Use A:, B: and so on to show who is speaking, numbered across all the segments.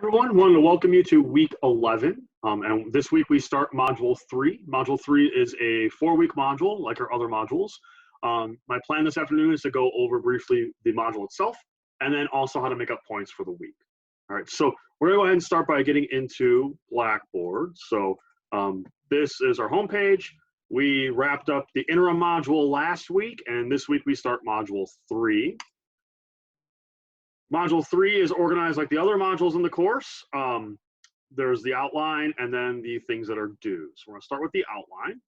A: Everyone, wanted to welcome you to week 11. And this week we start module 3. Module 3 is a 4-week module like our other modules. My plan this afternoon is to go over briefly the module itself and then also how to make up points for the week. All right, so we're going to go ahead and start by getting into Blackboard. So this is our homepage. We wrapped up the interim module last week, and this week we start module 3. Module 3 is organized like the other modules in the course. There's the outline and then the things that are due. So we're going to start with the outline.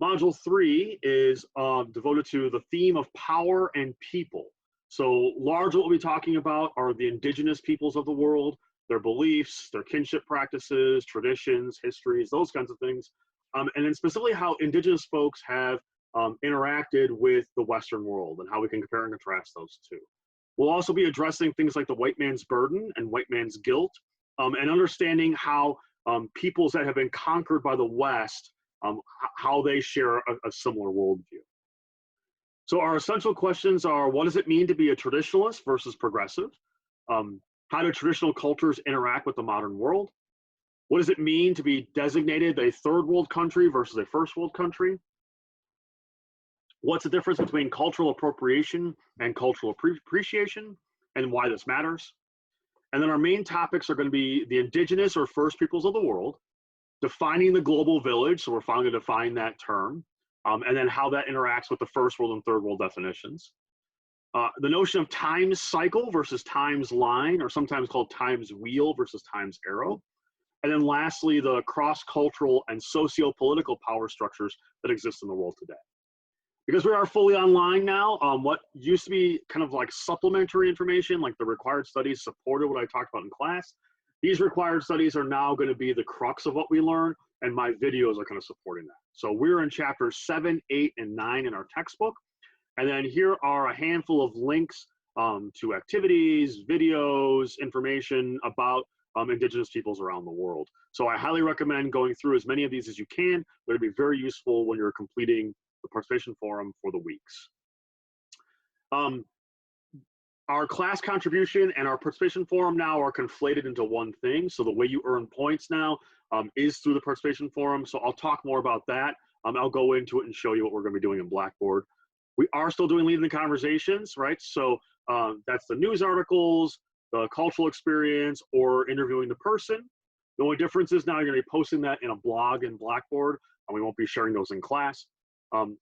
A: Module 3 is devoted to the theme of power and people. So largely what we'll be talking about are the indigenous peoples of the world, their beliefs, their kinship practices, traditions, histories, those kinds of things. And then specifically how indigenous folks have interacted with the Western world and how we can compare and contrast those two. We'll also be addressing things like the white man's burden and white man's guilt, and understanding how peoples that have been conquered by the West, how they share a similar worldview. So our essential questions are, what does it mean to be a traditionalist versus progressive? How do traditional cultures interact with the modern world? What does it mean to be designated a third world country versus a first world country? What's the difference between cultural appropriation and cultural appreciation, and why this matters? And then our main topics are going to be the indigenous or first peoples of the world, defining the global village, so we're finally going to define that term, and then how that interacts with the first world and third world definitions. The notion of times cycle versus times line, or sometimes called times wheel versus times arrow. And then lastly, the cross-cultural and socio-political power structures that exist in the world today. Because we are fully online now, what used to be kind of like supplementary information, like the required studies supported what I talked about in class, these required studies are now going to be the crux of what we learn, and my videos are kind of supporting that. So we're in chapters 7, 8, and 9 in our textbook. And then here are a handful of links to activities, videos, information about indigenous peoples around the world. So I highly recommend going through as many of these as you can. It'll be very useful when you're completing the participation forum for the weeks. Our class contribution and our participation forum now are conflated into one thing. So the way you earn points now is through the participation forum. So I'll talk more about that. I'll go into it and show you what we're going to be doing in Blackboard. We are still doing leading the conversations, right? So that's the news articles, the cultural experience, or interviewing the person. The only difference is now you're going to be posting that in a blog in Blackboard, and we won't be sharing those in class.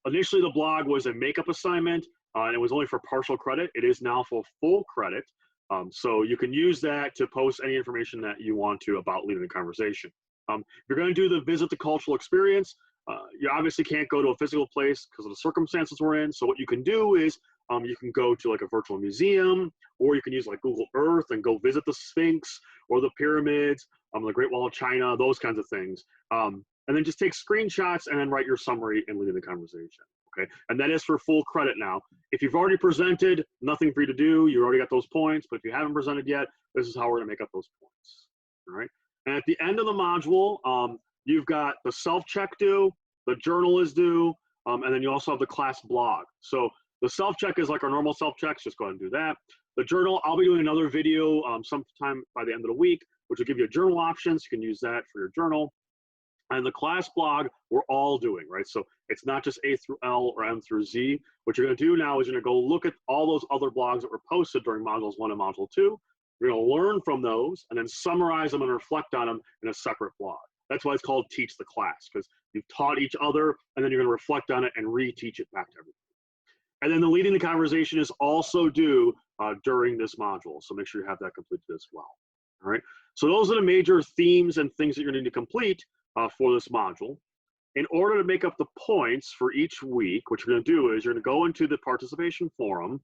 A: Initially, the blog was a makeup assignment, and it was only for partial credit. It is now for full credit. So you can use that to post any information that you want to about leading the conversation. If you're going to do the visit the cultural experience, you obviously can't go to a physical place because of the circumstances we're in. So what you can do is you can go to like a virtual museum, or you can use like Google Earth and go visit the Sphinx or the pyramids, the Great Wall of China, those kinds of things. And then just take screenshots and then write your summary and lead the conversation, okay? And that is for full credit now. If you've already presented, nothing for you to do. You already got those points, but if you haven't presented yet, this is how we're gonna make up those points, all right? And at the end of the module, you've got the self-check due, the journal is due, and then you also have the class blog. So the self-check is like our normal self-checks, just go ahead and do that. The journal, I'll be doing another video sometime by the end of the week, which will give you journal options. You can use that for your journal. And the class blog, we're all doing, right? So it's not just A through L or M through Z. What you're gonna do now is you're gonna go look at all those other blogs that were posted during modules 1 and module 2. You're gonna learn from those and then summarize them and reflect on them in a separate blog. That's why it's called Teach the Class, because you've taught each other and then you're gonna reflect on it and reteach it back to everybody. And then the leading the conversation is also due during this module. So make sure you have that completed as well, all right? So those are the major themes and things that you're gonna need to complete for this module. In order to make up the points for each week, what you're going to do is you're going to go into the participation forum,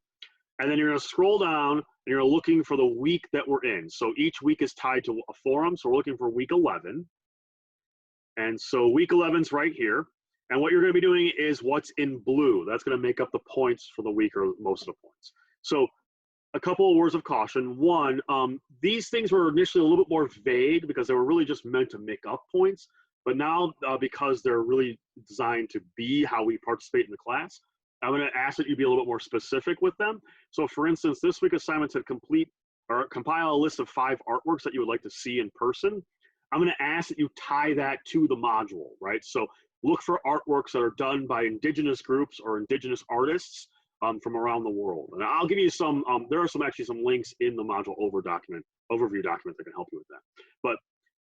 A: and then you're going to scroll down and you're looking for the week that we're in. So each week is tied to a forum. So we're looking for week 11. And so week 11 is right here. And what you're going to be doing is what's in blue. That's going to make up the points for the week, or most of the points. So a couple of words of caution. One, these things were initially a little bit more vague because they were really just meant to make up points. But now, because they're really designed to be how we participate in the class, I'm going to ask that you be a little bit more specific with them. So for instance, this week assignment said complete or compile a list of 5 artworks that you would like to see in person. I'm going to ask that you tie that to the module, right? So look for artworks that are done by indigenous groups or indigenous artists from around the world. And I'll give you some, there are actually some links in the module overview document that can help you with that. But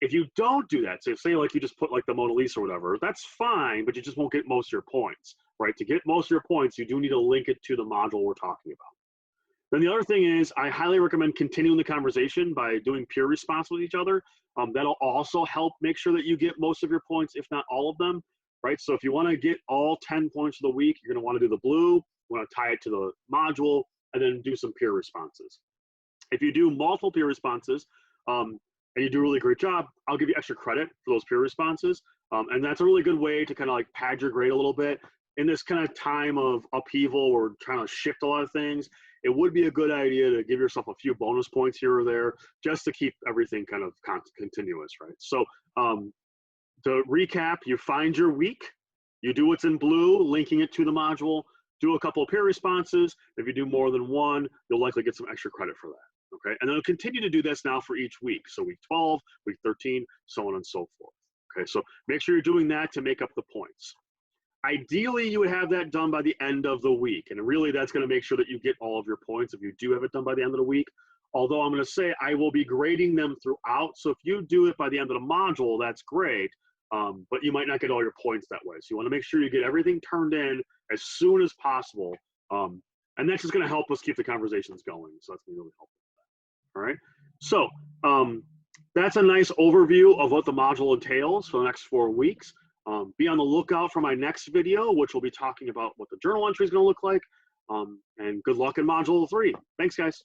A: if you don't do that, so say like you just put like the Mona Lisa or whatever, that's fine, but you just won't get most of your points, right? To get most of your points, you do need to link it to the module we're talking about. Then the other thing is, I highly recommend continuing the conversation by doing peer response with each other. That'll also help make sure that you get most of your points, if not all of them, right? So if you want to get all 10 points of the week, you're going to want to do the blue, you want to tie it to the module, and then do some peer responses. If you do multiple peer responses, and you do a really great job, I'll give you extra credit for those peer responses. And that's a really good way to kind of like pad your grade a little bit. In this kind of time of upheaval, we're trying to shift a lot of things. It would be a good idea to give yourself a few bonus points here or there just to keep everything kind of continuous, right? So to recap, you find your week, you do what's in blue, linking it to the module, do a couple of peer responses. If you do more than one, you'll likely get some extra credit for that. Okay, and then we'll continue to do this now for each week. So week 12, week 13, so on and so forth. Okay, so make sure you're doing that to make up the points. Ideally, you would have that done by the end of the week. And really, that's going to make sure that you get all of your points if you do have it done by the end of the week. Although I'm going to say I will be grading them throughout. So if you do it by the end of the module, that's great. But you might not get all your points that way. So you want to make sure you get everything turned in as soon as possible. And that's just going to help us keep the conversations going. So that's going to be really helpful. All right, so that's a nice overview of what the module entails for the next 4 weeks. Be on the lookout for my next video, which will be talking about what the journal entry is going to look like. And good luck in Module 3. Thanks, guys.